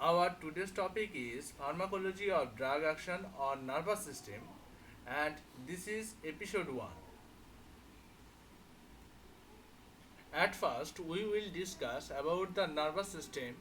Our today's topic is pharmacology of drug action on nervous system, and this is episode 1. At first we will discuss about the nervous system.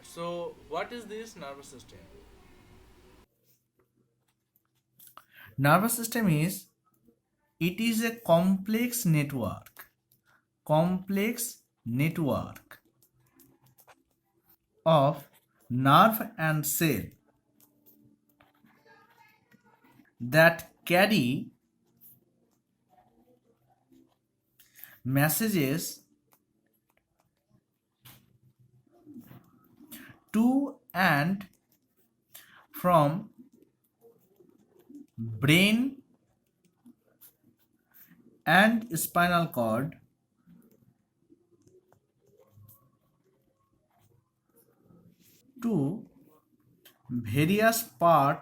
So what is this nervous system? Nervous system is it is a complex network of nerve and cell that carry messages to and from brain and spinal cord to various parts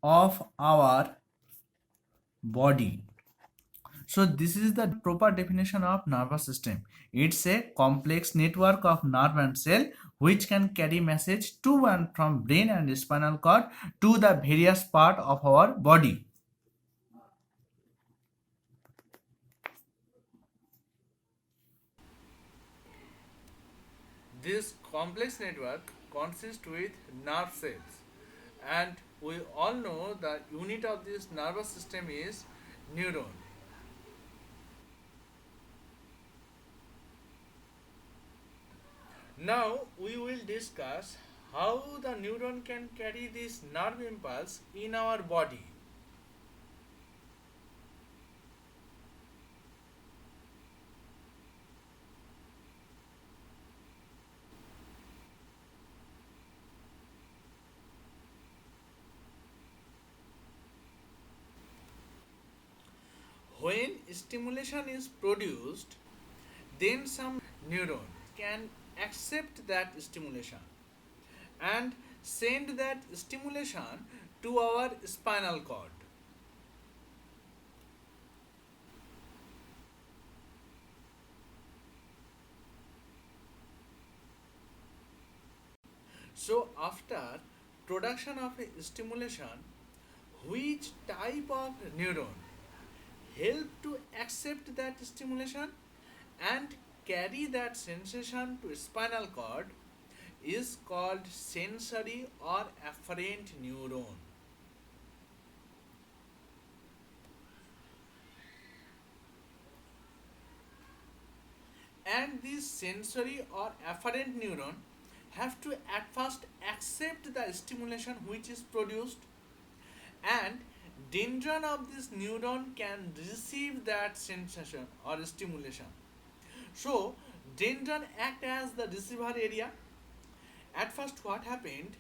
of our body. So this is the proper definition of nervous system. It's a complex network of nerve and cell which can carry message to and from brain and spinal cord to the various part of our body. This complex network consists with nerve cells, and we all know the unit of this nervous system is neuron. Now we will discuss how the neuron can carry this nerve impulse in our body. When stimulation is produced, then some neuron can accept that stimulation and send that stimulation to our spinal cord. So after production of a stimulation, which type of neuron help to accept that stimulation and carry that sensation to spinal cord is called sensory or afferent neuron. And this sensory or afferent neuron have to at first accept the stimulation which is produced, and dendron of this neuron can receive that sensation or stimulation. So dendron act as the receiver area. At first what happened,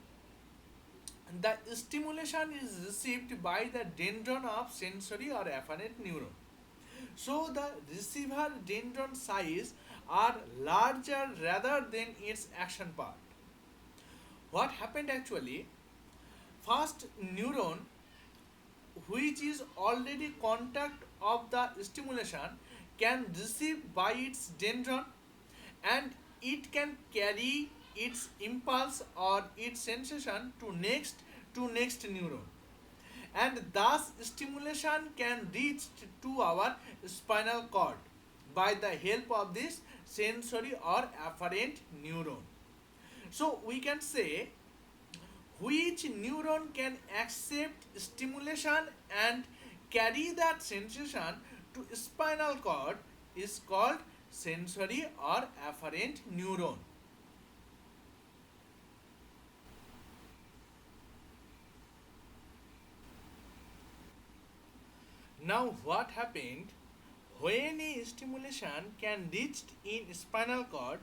the stimulation is received by the dendron of sensory or afferent neuron. So the receiver dendron size are larger rather than its action part. What happened actually, first neuron which is already contact of the stimulation can receive by its dendron, and it can carry its impulse or its sensation to next neuron, and thus stimulation can reach to our spinal cord by the help of this sensory or afferent neuron. So we can say which neuron can accept stimulation and carry that sensation to spinal cord is called sensory or afferent neuron. Now what happened, when a stimulation can reach in spinal cord,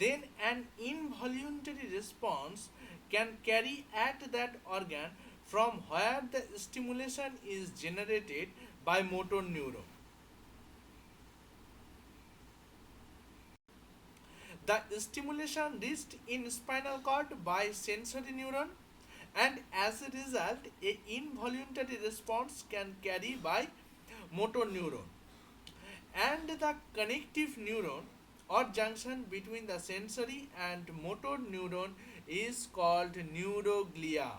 then an involuntary response can carry at that organ from where the stimulation is generated by motor neuron. The stimulation reached in spinal cord by sensory neuron, and as a result a involuntary response can carry by motor neuron, and the connective neuron or junction between the sensory and motor neuron is called neuroglia.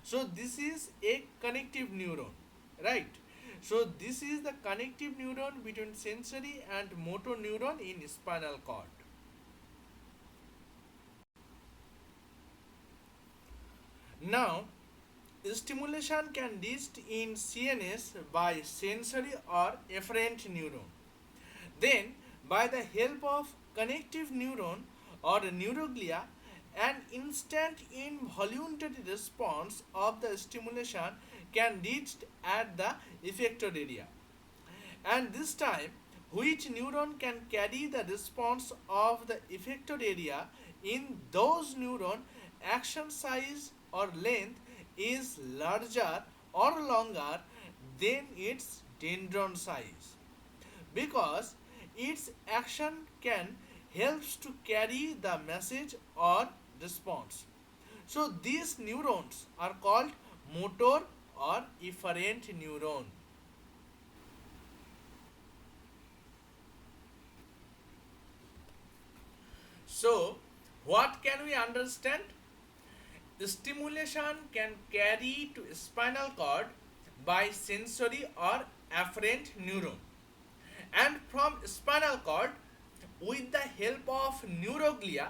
So this is a connective neuron, right? So this is the connective neuron between sensory and motor neuron in spinal cord. Now, stimulation can be reached in CNS by sensory or efferent neuron. Then, by the help of connective neuron or neuroglia, an instant involuntary response of the stimulation can be reached at the effector area. And this time, which neuron can carry the response of the effector area in those neuron action size or length is larger or longer than its dendron size, because its action can helps to carry the message or response. So these neurons are called motor or efferent neuron. So what can we understand? Stimulation can carry to spinal cord by sensory or afferent neuron, and from spinal cord with the help of neuroglia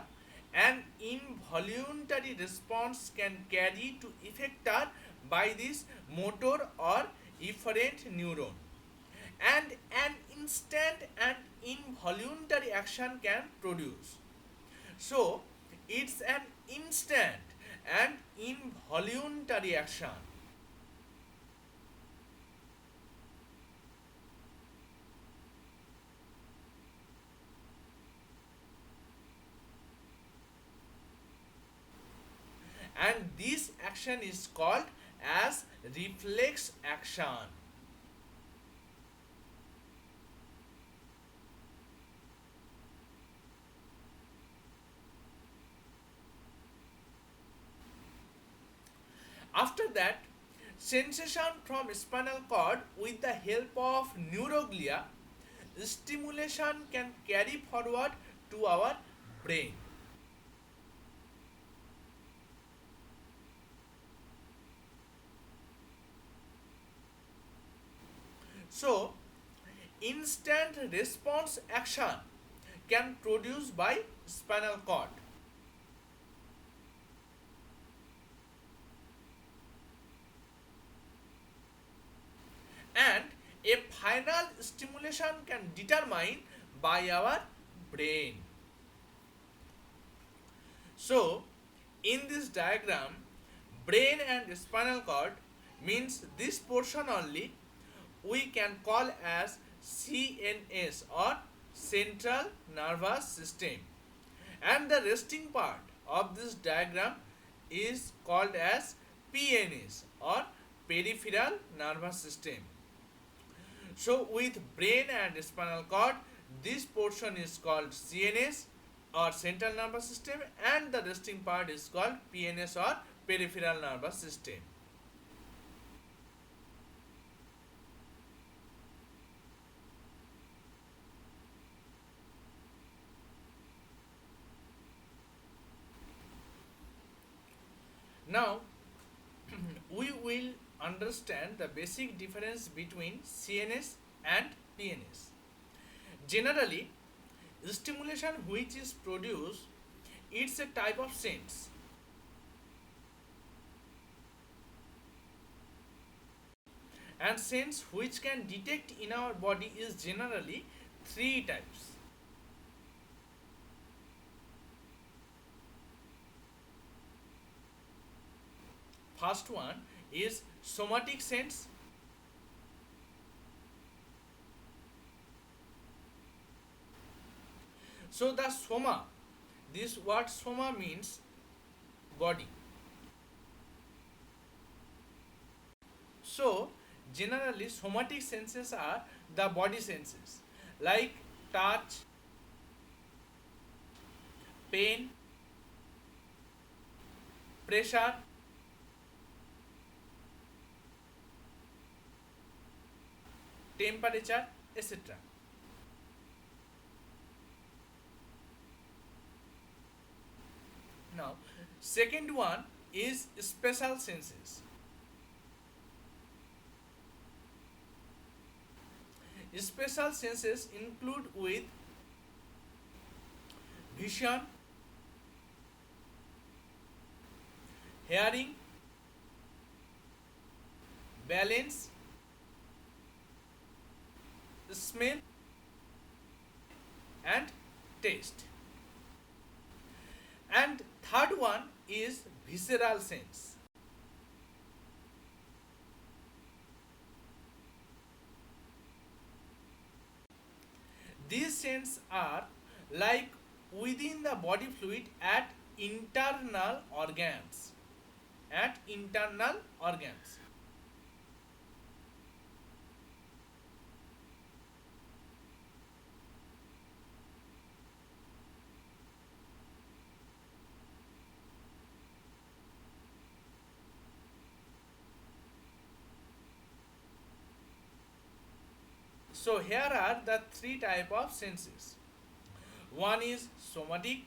an involuntary response can carry to effector by this motor or efferent neuron, and an instant and involuntary action can produce. So it's an instant and involuntary action. And this action is called as reflex action. After that, sensation from spinal cord with the help of neuroglia, stimulation can carry forward to our brain. So, instant response action can produce by spinal cord, and a final stimulation can determine by our brain. So, in this diagram, brain and spinal cord means this portion only we can call as CNS or central nervous system, and the resting part of this diagram is called as PNS or peripheral nervous system. So with brain and spinal cord, this portion is called CNS or central nervous system, and the resting part is called PNS or peripheral nervous system. Now we will understand the basic difference between CNS and PNS. Generally, stimulation which is produced, it's a type of sense, and sense which can detect in our body is generally three types. First one is somatic sense. So the soma, this word soma means body. So generally somatic senses are the body senses like touch, pain, pressure, temperature, etc. Now, second one is special senses. Special senses include with vision, hearing, balance, smell, and taste. And third one is visceral sense. These senses are like within the body fluid at internal organs. At internal organs. So here are the three type of senses. One is somatic,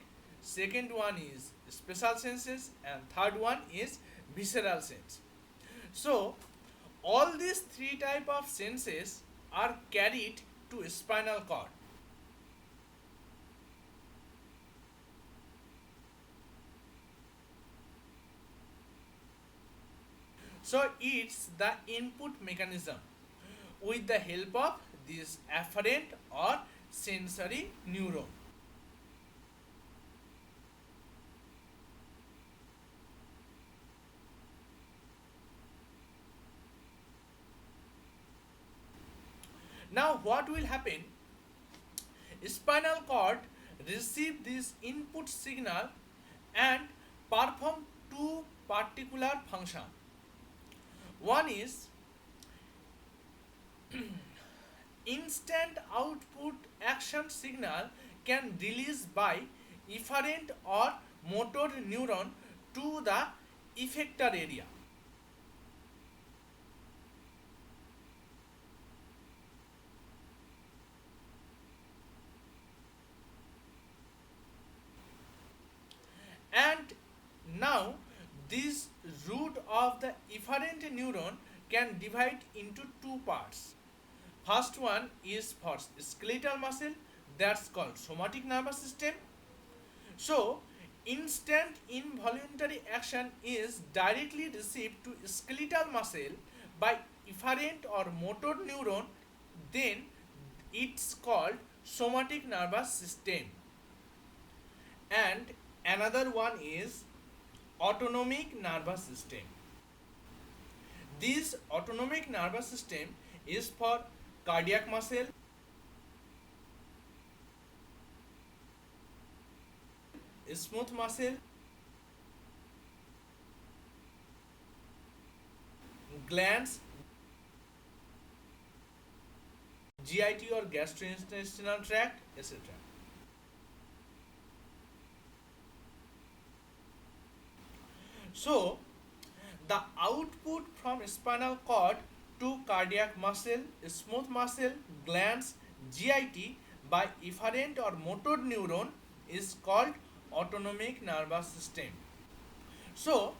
second one is special senses, and third one is visceral sense. So all these three type of senses are carried to spinal cord. So it's the input mechanism with the help of this afferent or sensory neuron. Now what will happen? Spinal cord receive this input signal and perform two particular function. One is instant output action signal can release by efferent or motor neuron to the effector area. And now this root of the efferent neuron can divide into two parts. First one is for skeletal muscle, that's called somatic nervous system. So instant involuntary action is directly received to skeletal muscle by efferent or motor neuron, then it's called somatic nervous system. And another one is autonomic nervous system. This autonomic nervous system is for cardiac muscle, smooth muscle, glands, GIT or gastrointestinal tract, etc. So, the output from spinal cord to cardiac muscle, smooth muscle, glands, GIT by efferent or motor neuron is called autonomic nervous system. So,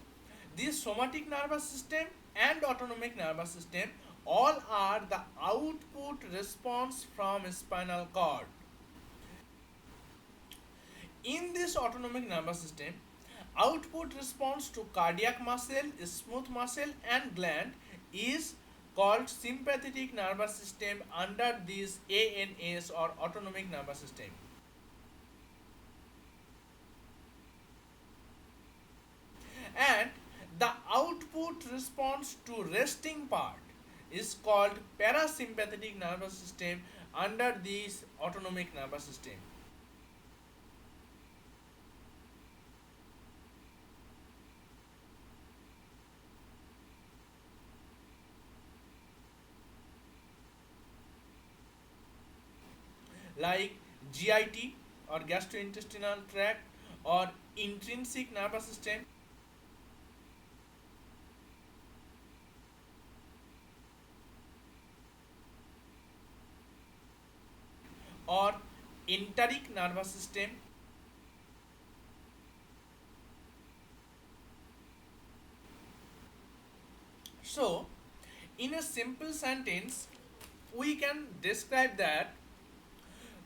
this somatic nervous system and autonomic nervous system all are the output response from spinal cord. In this autonomic nervous system, output response to cardiac muscle, smooth muscle and gland is called sympathetic nervous system under this ANS or autonomic nervous system. And the output response to resting part is called parasympathetic nervous system under this autonomic nervous system. Like GIT or gastrointestinal tract or intrinsic nervous system or enteric nervous system So, in a simple sentence, we can describe that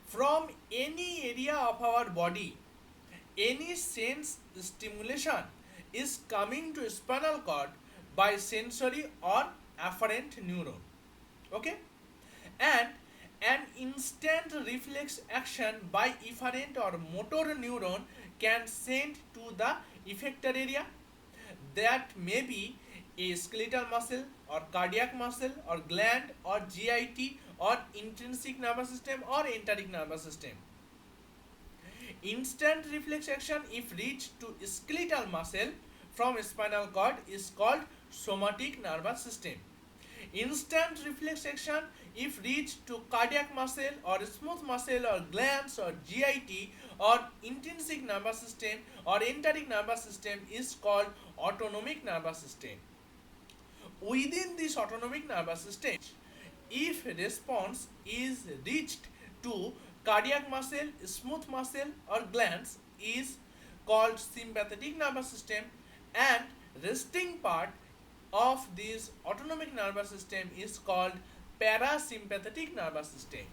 from any area of our body, any sense stimulation is coming to spinal cord by sensory or afferent neuron. Okay? And an instant reflex action by efferent or motor neuron can send to the effector area, that may be a skeletal muscle or cardiac muscle or gland or GIT or intrinsic nervous system or enteric nervous system. Instant reflex action if reached to skeletal muscle from spinal cord is called somatic nervous system. Instant reflex action if reached to cardiac muscle or smooth muscle or glands or GIT or intrinsic nervous system or enteric nervous system is called autonomic nervous system. Within this autonomic nervous system, if response is reached to cardiac muscle, smooth muscle or glands is called sympathetic nervous system, and resting part of this autonomic nervous system is called parasympathetic nervous system.